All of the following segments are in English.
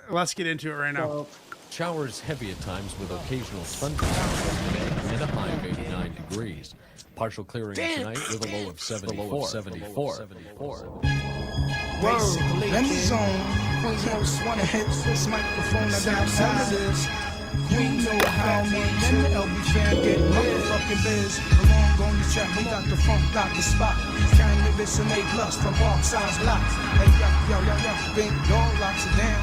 let's get into it right now. Showers heavy at times with occasional thunderstorms and a high of 89 degrees. Partial clearing tonight with a low of 74. Let me zone. Queens most wanna hit this microphone outside. You know how me and the LB fan get motherfucking biz. Along on the track, we got the funk, got the spot. Canibus and A+ from Parkside's blocks. Hey, yo, big dog locks it down.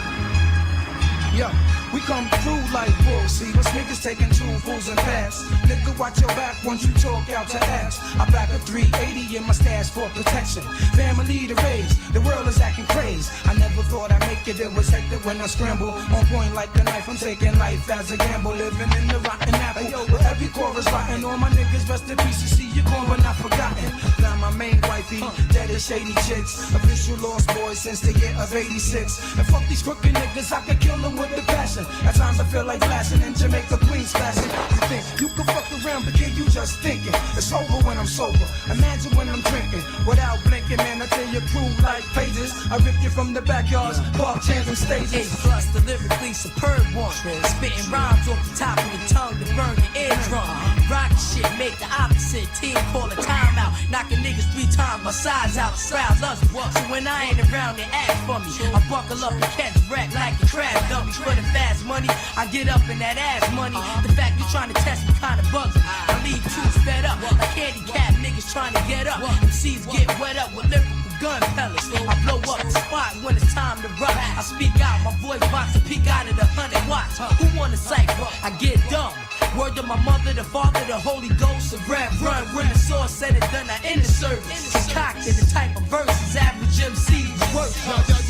Yo, we come through like wolves. See us niggas taking two fools and pass. Nigga, watch your back once you talk out to ass. I back a 380 in my stash for protection. Family to raise, the world is acting crazy. I never thought I'd make it was hectic when I scramble. On point like a knife, I'm taking life as a gamble. Living in the rotten apple, where every chorus rotten. All my niggas rest in peace, you see you gone but not forgotten. Now my main wifey, dead is shady chicks. Official lost boy since the year of 86. And fuck these crooked niggas, I could kill them with the passion. At times I feel like flashing in Jamaica Queens fashion. You think you can fuck around, but kid, you just thinking. It's over when I'm sober. Imagine when I'm drinking without blinking, man. I tell your crew like pages. I rip you from the backyards, park chairs and stages. A+ the lyrically superb one. Spitting rhymes off the top of the tongue to burn your eardrum. Rocky shit, make the opposite. Team call a timeout. Knocking niggas 3 times my size out. Crowds us. So when I ain't around, they ask for me. I buckle up and catch wreck like a crab dummy. For the fast money, I get up in that ass money. The fact you trying to test me kinda bugs me. I leave troops fed up like handicap niggas trying to get up. MCs get wet up with lyrical gun pellets. I blow up the spot when it's time to rock. I speak out, my voice box to peek out of the 100 watts. Who wanna cipher? I get dumb. Word to my mother, the father, the Holy Ghost, a rap run. When the source said it done, I in the service. Cocked in the type of verses, average MC work.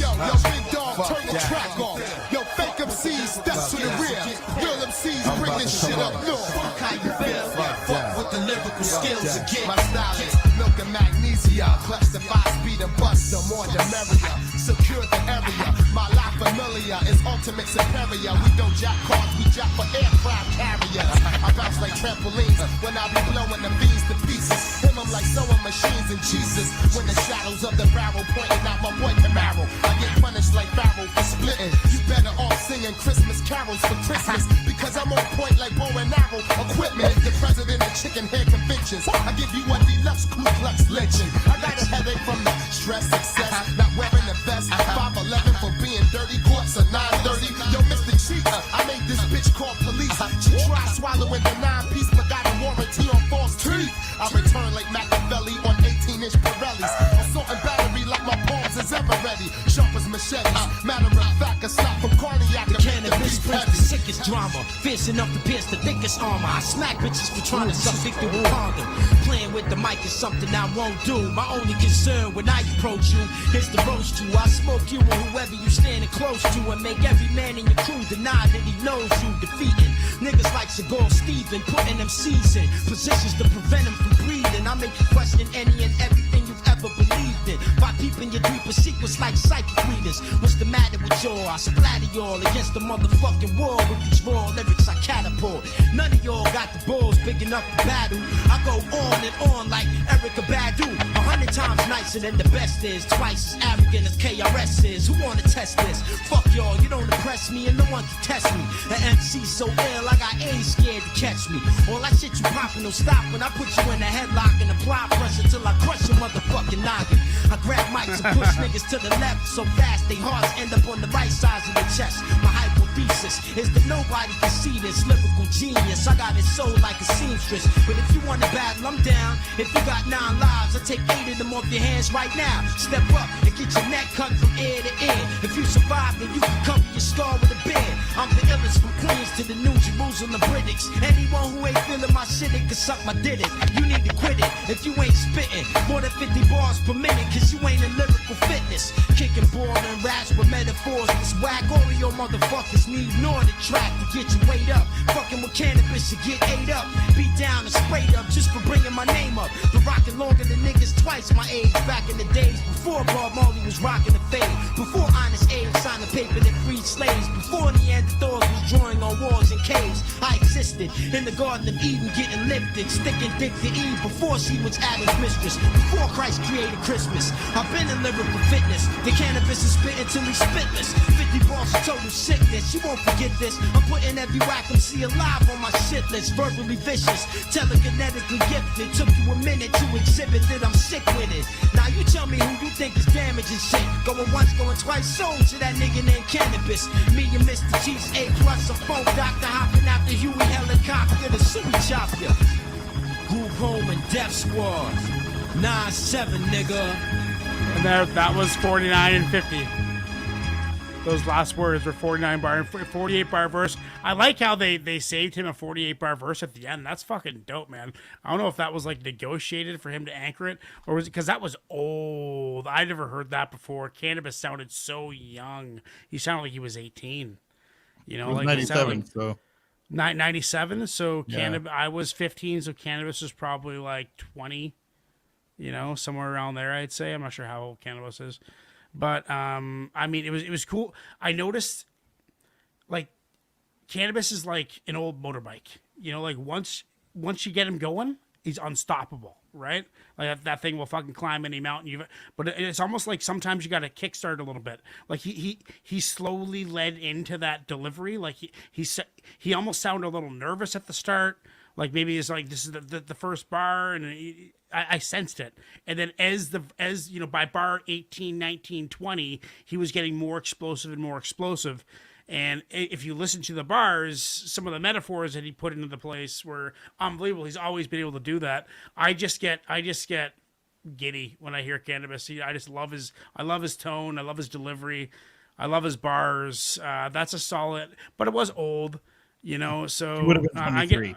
Yo, big dog, turn the track off. Yo, fake MCs, step to the rear. Real MCs, bring this shit up north. Fuck how you feel, fuck with the lyrical skills again. My style is milk and magnesia. Clutch the 5-speed and bust, the more the merrier. Secure the area. My life familiar is ultimate superior. We don't jack cars, we jack for aircraft carriers. I bounce like trampolines when I be blowing the beans to pieces. Hit them like sewing machines and Jesus. When the shadows of the barrel pointing out my boy Camaro, I get punished like Pharaoh for splitting. You better off singing Christmas carols for Christmas because I'm on point like bow and arrow equipment. The president of chicken head conventions. I give you a deluxe Ku Klux lynching. I got a headache from the stress, success, not wearing the vest. 5'11" for being dirty, courts are 930. Yo, Mr. Cheater, I made this bitch call police. She tried swallowing the 9-piece, but got a warranty on false teeth. I return like Machiavelli on 18-inch Pirellis. Assault and battery like my palms is ever ready. Sharp as machetes. Matter of fact, a slap from cardiac. The cannabis brings the sickest drama. Fierce enough to pierce the thickest armor. I smack bitches for trying to suck dick through a condom. Playing with the mic is something I won't do. My only concern when I approach you is to roast you. I smoke you and whoever you standing close to, and make every man in your crew deny that he knows you. Defeating niggas like Seagal Steven, putting them C's in positions to prevent them from breathing. I make you question any and everything you've ever believed in by peeping your deeper secrets like psychic readers. What's the matter with y'all? I splatter y'all against the motherfucking wall with these raw lyrics I catapult. None of y'all got the balls big enough to battle. I go on and on like Erica Badu. 100 times nicer than the best is, twice as arrogant as KRS is. Who wanna test this? Fuck y'all, you don't impress me and no one can test me. An MC so ill, I got AIDS scared to catch me. All that shit you poppin' don't stop when I put you in a headlock and apply pressure till I crush your motherfucking noggin. I grab mics and push niggas to the left so fast they hearts end up on the right side of the chest. My hypothesis is that nobody can see this lyrical genius. I got it sold like a seamstress, but if you want to battle, I'm down. If you got 9 lives, I take 8 of them off your hands right now. Step up and get your neck cut from ear to ear. If you survive, then you can cover your scar with a beard. I'm the illest from Queens to the New Jerusalem British. Anyone who ain't feeling my shit, it can suck my did it. You need to quit it if you ain't spitting more than 50 bars per minute, cause you ain't in lyrical fitness. Kicking ball and raps with metaphors that's whack. All of your motherfuckers need more the track to get your weight up. Fucking with cannabis, you get ate up. Beat down and sprayed up just for bringing my name up. Been rocking longer than niggas twice my age. Back in the days before Bob Marley was rocking the fade. Before Honest Abe signed a paper that freed slaves. Before Neanderthals was drawing on walls and caves, I existed in the Garden of Eden, getting lifted, sticking dick to Eve before she was Adam's mistress, before Christ created Christmas. I've been in lyrical fitness. The cannabis is spitting till he's spitless. 50 balls of total sickness. You won't forget this. I'm putting every whack MC alive on my shit list. Verbally vicious, telekinetically gifted. Took you a minute to exhibit that I'm sick with it. Now you tell me who you think is damaging shit. Going once, going twice, sold to that nigga named Canibus. Me and Mr. Chiefs, A+, a phone doctor hopping after Huey helicopter to suit chop ya. Group home and death squad. 9-7, nigga. And that was 49 and 50. Those last words were 49 bar and 48 bar verse. I like how they saved him a 48 bar verse at the end. That's fucking dope, man. I don't know if that was like negotiated for him to anchor it, or was it because that was old? I never heard that before. Canibus sounded so young. He sounded like he was 18. You know, like 97. Like, so 97. So yeah. I was 15. So Canibus was probably like 20. You know, somewhere around there, I'd say. I'm not sure how old Canibus is. But, I mean, it was cool. I noticed, like, Canibus is like an old motorbike. You know, like, once you get him going, he's unstoppable, right? Like, that thing will fucking climb any mountain. But it's almost like sometimes you got to kickstart a little bit. Like, he slowly led into that delivery. Like, he almost sounded a little nervous at the start. Like, maybe it's like, this is the first bar, and I sensed it. And then as you know, by bar 18, 19, 20, he was getting more explosive and more explosive. And if you listen to the bars, some of the metaphors that he put into the place were unbelievable. He's always been able to do that. I just get giddy when I hear Canibus. I love his tone. I love his delivery. I love his bars. That's a solid, but it was old, you know, so he would have been 23.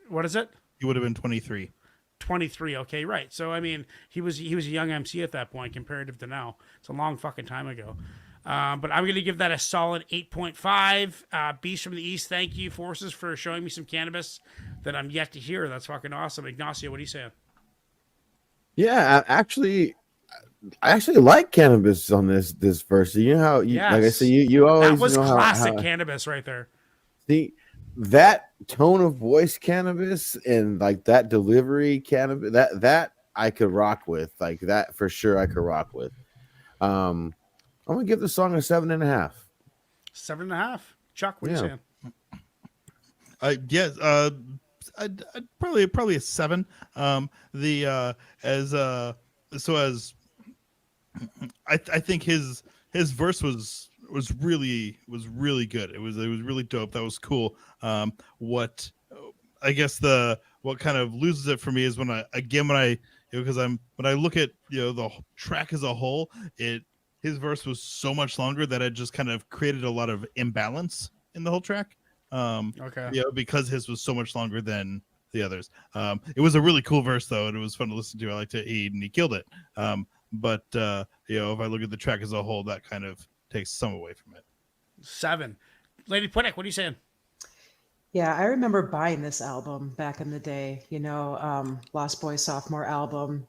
What is it? He would have been 23. 23, okay, right. So I mean, he was a young MC at that point, comparative to now. It's a long fucking time ago. But I'm gonna give that a solid 8.5. Beast from the East, thank you, Forces, for showing me some Canibus that I'm yet to hear. That's fucking awesome. Ignacio, what are you saying? Yeah, I actually like Canibus on this verse. You know how, Yes. like I said, you always that was know classic how Canibus right there. See, that tone of voice Canibus and like that delivery Canibus, that I could rock with. Like that for sure I could rock with. I'm gonna give the song a 7.5. 7.5. Chuck, what are you saying? Yes, I'd probably a 7. I think his verse was really good. It was really dope. That was cool. What kind of loses it for me is when I look at, you know, the track as a whole, his verse was so much longer that it just kind of created a lot of imbalance in the whole track. Okay. You know, because his was so much longer than the others. It was a really cool verse though, and it was fun to listen to. I liked it. He killed it. But you know, if I look at the track as a whole, that kind of takes some away from it. 7. Lady Pwedek, what are you saying? Yeah, I remember buying this album back in the day, you know, Lost Boys sophomore album.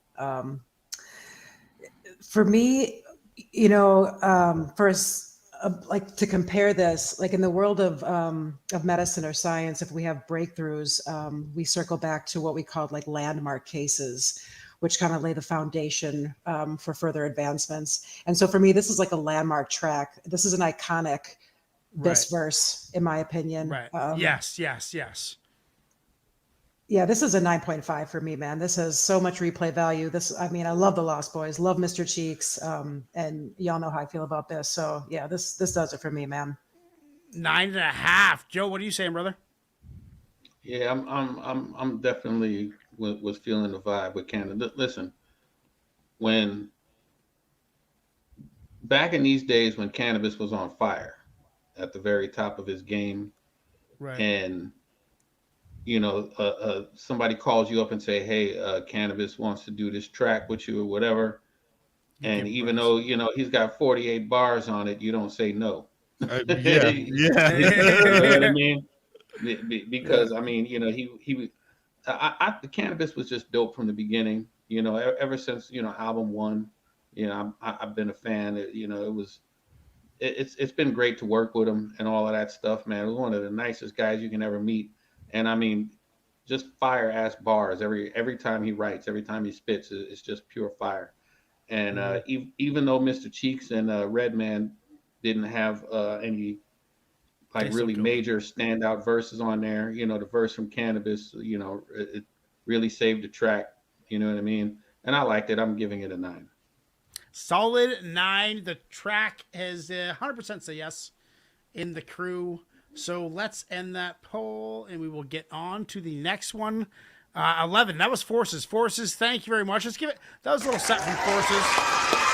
For me, you know, like to compare this, like in the world of medicine or science, if we have breakthroughs, we circle back to what we called like landmark cases, which kind of lay the foundation for further advancements. And so for me, this is like a landmark track. This is an iconic verse, in my opinion. Right. Yes. Yeah, this is a 9.5 for me, man. This has so much replay value. I love the Lost Boys, love Mr. Cheeks, and y'all know how I feel about this. So yeah, this does it for me, man. 9.5. Joe, what are you saying, brother? Yeah, I'm definitely was feeling the vibe with Canada. Listen, when back in these days when Canibus was on fire at the very top of his game, right, and you know, somebody calls you up and say, hey, Canibus wants to do this track with you or whatever, and even though, you know, he's got 48 bars on it, you don't say no. Yeah. You know what I mean? Because I mean, you know, the Canibus was just dope from the beginning. You know, ever since, you know, album 1, you know, I've been a fan. You know, it's been great to work with him and all of that stuff, man. It was one of the nicest guys you can ever meet, and I mean, just fire ass bars every time he writes, every time he spits, it's just pure fire. And even though Mr. Cheeks and Redman didn't have any like really major standout verses on there, you know, the verse from Canibus, you know, it really saved the track. You know what I mean? And I liked it. I'm giving it a 9. Solid 9. The track has 100% say yes in the crew. So let's end that poll, and we will get on to the next one. 11. That was Forces. Forces, thank you very much. Let's give it. That was a little set from Forces.